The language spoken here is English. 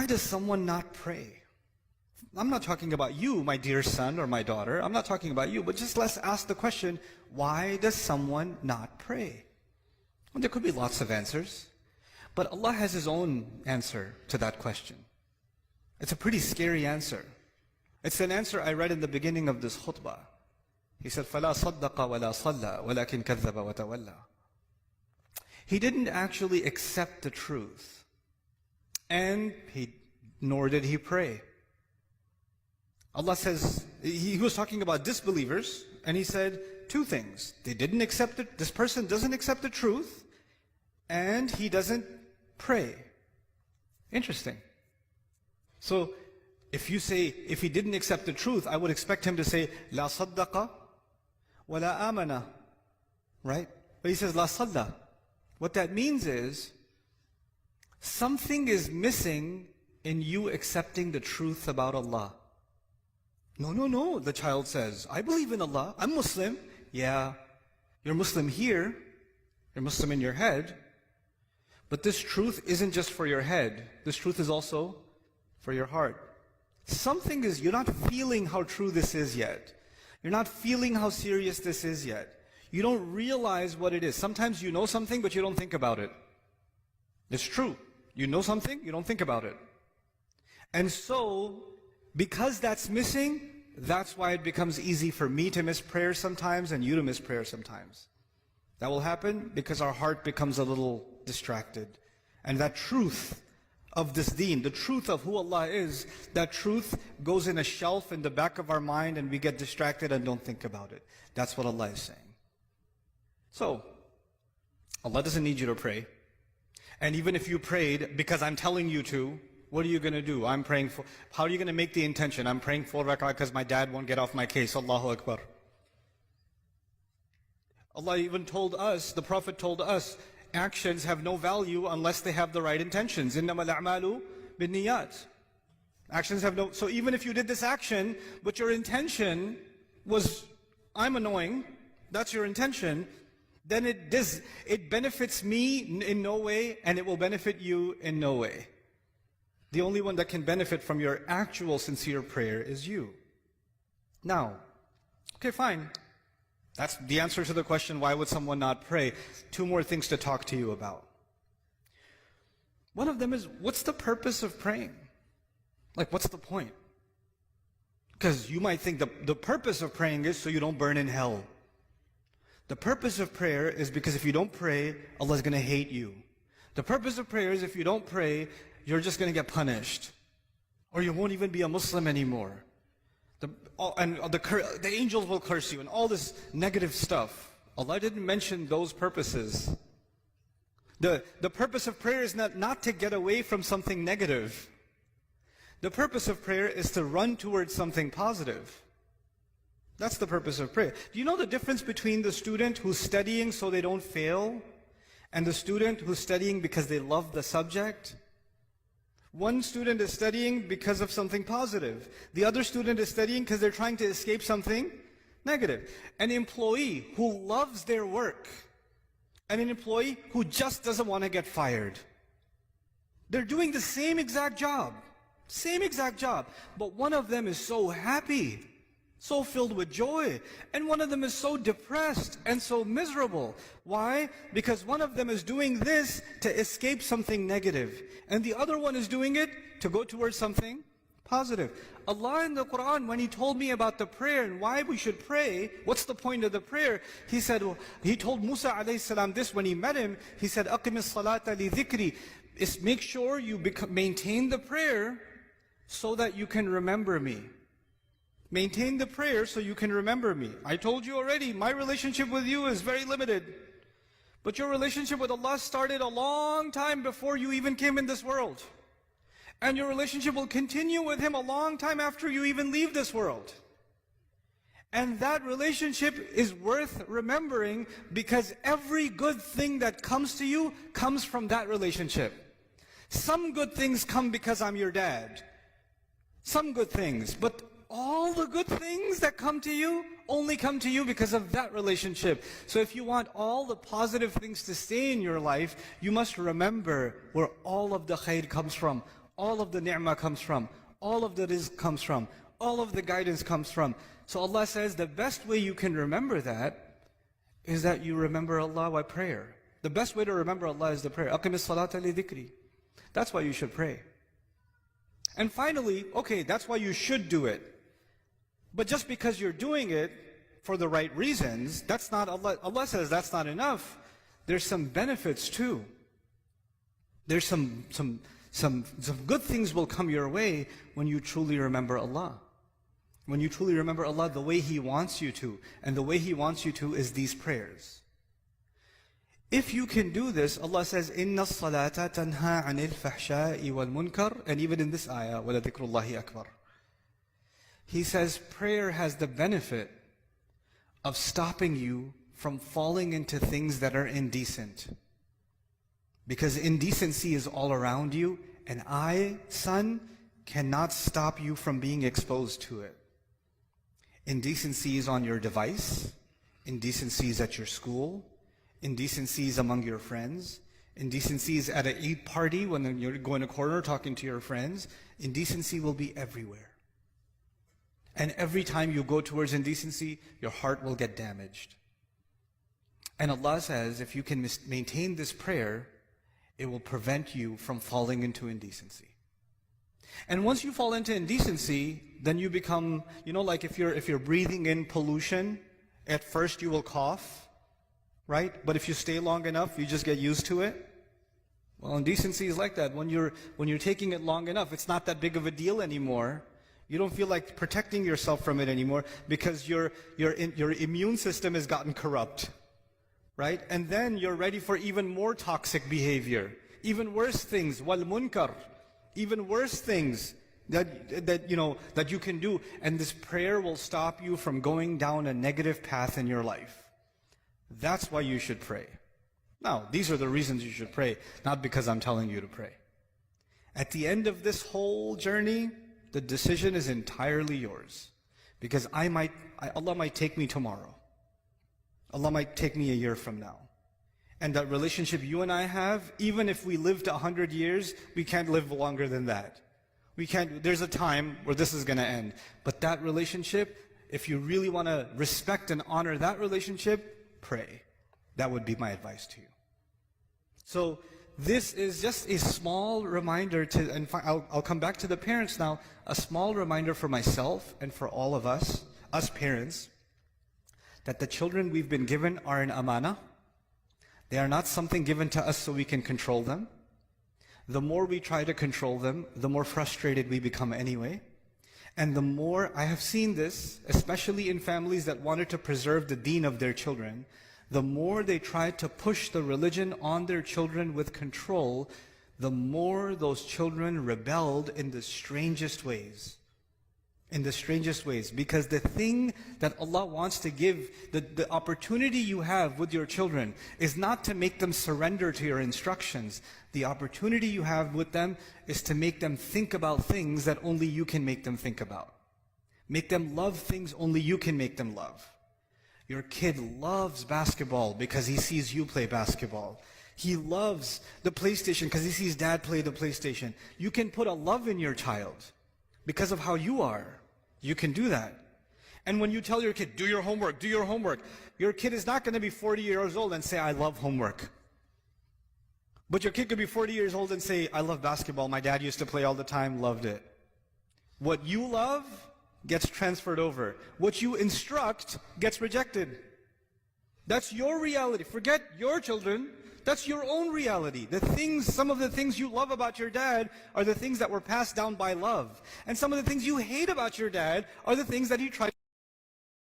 why does someone not pray? I'm not talking about you, my dear son or my daughter. I'm not talking about you, but just let's ask the question, why does someone not pray? Well, there could be lots of answers, but Allah has His own answer to that question. It's a pretty scary answer. It's an answer I read in the beginning of this khutbah. He said, فَلَا صَدَّقَ وَلَا صَلَّى وَلَكِنْ كَذَّبَ وَتَوَلَّى. He didn't actually accept the truth, and nor did he pray. Allah says, He was talking about disbelievers, and He said two things. They didn't accept it. This person doesn't accept the truth, and he doesn't pray. Interesting. So, if you say, if he didn't accept the truth, I would expect him to say, La saddaqa wa la amana. Right? But he says, La sadda. What that means is, something is missing in you accepting the truth about Allah. No, the child says, I believe in Allah, I'm Muslim. Yeah, you're Muslim here, you're Muslim in your head, but this truth isn't just for your head, this truth is also for your heart. Something is, you're not feeling how true this is yet. You're not feeling how serious this is yet. You don't realize what it is. Sometimes you know something, but you don't think about it. It's true. You know something, you don't think about it. And so, because that's missing, that's why it becomes easy for me to miss prayer sometimes and you to miss prayer sometimes. That will happen because our heart becomes a little distracted. And that truth of this deen, the truth of who Allah is, that truth goes in a shelf in the back of our mind and we get distracted and don't think about it. That's what Allah is saying. So, Allah doesn't need you to pray. And even if you prayed because I'm telling you to, what are you going to do? I'm praying for, how are you going to make the intention? I'm praying 4 rak'ah because my dad won't get off my case. Allahu Akbar. Allah even told us, the Prophet told us, actions have no value unless they have the right intentions. إِنَّمَا الْأَعْمَالُ بِالنِّيَّاتِ. Actions have no, so even if you did this action, but your intention was, I'm annoying, that's your intention, then it benefits me in no way, and it will benefit you in no way. The only one that can benefit from your actual sincere prayer is you. Now, okay, fine. That's the answer to the question, why would someone not pray? 2 more things to talk to you about. One of them is, what's the purpose of praying? Like, what's the point? Because you might think the purpose of praying is so you don't burn in hell. The purpose of prayer is because if you don't pray, Allah is going to hate you. The purpose of prayer is if you don't pray, you're just going to get punished. Or you won't even be a Muslim anymore. The angels will curse you and all this negative stuff. Allah didn't mention those purposes. The purpose of prayer is not to get away from something negative. The purpose of prayer is to run towards something positive. That's the purpose of prayer. Do you know the difference between the student who's studying so they don't fail and the student who's studying because they love the subject? One student is studying because of something positive. The other student is studying because they're trying to escape something negative. An employee who loves their work and an employee who just doesn't want to get fired. They're doing the same exact job. But one of them is so happy, so filled with joy, and one of them is so depressed and so miserable. Why? Because one of them is doing this to escape something negative, and the other one is doing it to go towards something positive. Allah in the Quran, when He told me about the prayer and why we should pray, what's the point of the prayer? He said, He told Musa alayhi salam this when he met him. He said, أَقِمِ الصَّلَاةَ لِذِكْرِ. Make sure you maintain the prayer so that you can remember me. Maintain the prayer so you can remember me. I told you already, my relationship with you is very limited. But your relationship with Allah started a long time before you even came in this world. And your relationship will continue with Him a long time after you even leave this world. And that relationship is worth remembering because every good thing that comes to you comes from that relationship. Some good things come because I'm your dad. Some good things, but all the good things that come to you only come to you because of that relationship. So if you want all the positive things to stay in your life, you must remember where all of the khair comes from. all of the ni'mah comes from, all of the rizq comes from, all of the guidance comes from. So Allah says the best way you can remember that is that you remember Allah by prayer. The best way to remember Allah is the prayer. أَقِمِ الصَّلَاةَ لِذِكْرِي. That's why you should pray. And finally, okay, that's why you should do it. But just because you're doing it for the right reasons, that's not Allah. Allah says that's not enough. There's some benefits too. There's some good things will come your way when you truly remember Allah. When you truly remember Allah the way He wants you to. And the way He wants you to is these prayers. If you can do this, Allah says, إِنَّ الصَّلَاةَ تَنْهَى عَنِ الْفَحْشَاءِ وَالْمُنْكَرِ. And even in this ayah, وَلَذِكْرُ اللَّهِ أَكْبَرُ. He says prayer has the benefit of stopping you from falling into things that are indecent. Because indecency is all around you, and I, son, cannot stop you from being exposed to it. Indecency is on your device. Indecency is at your school. Indecency is among your friends. Indecency is at an Eid party when you're going to a corner talking to your friends. Indecency will be everywhere. And every time you go towards indecency, your heart will get damaged. And Allah says, if you can maintain this prayer, it will prevent you from falling into indecency. And once you fall into indecency, then you become, like if you're breathing in pollution, at first you will cough, right? But if you stay long enough, you just get used to it. Well, indecency is like that. When you're taking it long enough, it's not that big of a deal anymore. You don't feel like protecting yourself from it anymore because your immune system has gotten corrupt, right? And then you're ready for even more toxic behavior, even worse things, wal munkar, even worse things that you can do. And this prayer will stop you from going down a negative path in your life. That's why you should pray. Now, these are the reasons you should pray, not because I'm telling you to pray. At the end of this whole journey, the decision is entirely yours. Because Allah might take me tomorrow. Allah might take me a year from now. And that relationship you and I have, even if we lived 100 years, we can't live longer than that. There's a time where this is going to end. But that relationship, if you really want to respect and honor that relationship, pray. That would be my advice to you. So this is just a small reminder and I'll come back to the parents now, a small reminder for myself and for all of us parents, that the children we've been given are an amana. They are not something given to us so we can control them. The more we try to control them, the more frustrated we become anyway. And the more, I have seen this, especially in families that wanted to preserve the deen of their children, the more they tried to push the religion on their children with control, the more those children rebelled in the strangest ways. In the strangest ways. Because the thing that Allah wants to give, the opportunity you have with your children is not to make them surrender to your instructions. The opportunity you have with them is to make them think about things that only you can make them think about. Make them love things only you can make them love. Your kid loves basketball because he sees you play basketball. He loves the PlayStation because he sees dad play the PlayStation. You can put a love in your child because of how you are. You can do that. And when you tell your kid, do your homework, your kid is not going to be 40 years old and say, I love homework. But your kid could be 40 years old and say, I love basketball. My dad used to play all the time, loved it. What you love gets transferred over. What you instruct gets rejected. That's your reality. Forget your children. That's your own reality. Some of the things you love about your dad are the things that were passed down by love. And some of the things you hate about your dad are the things that he tried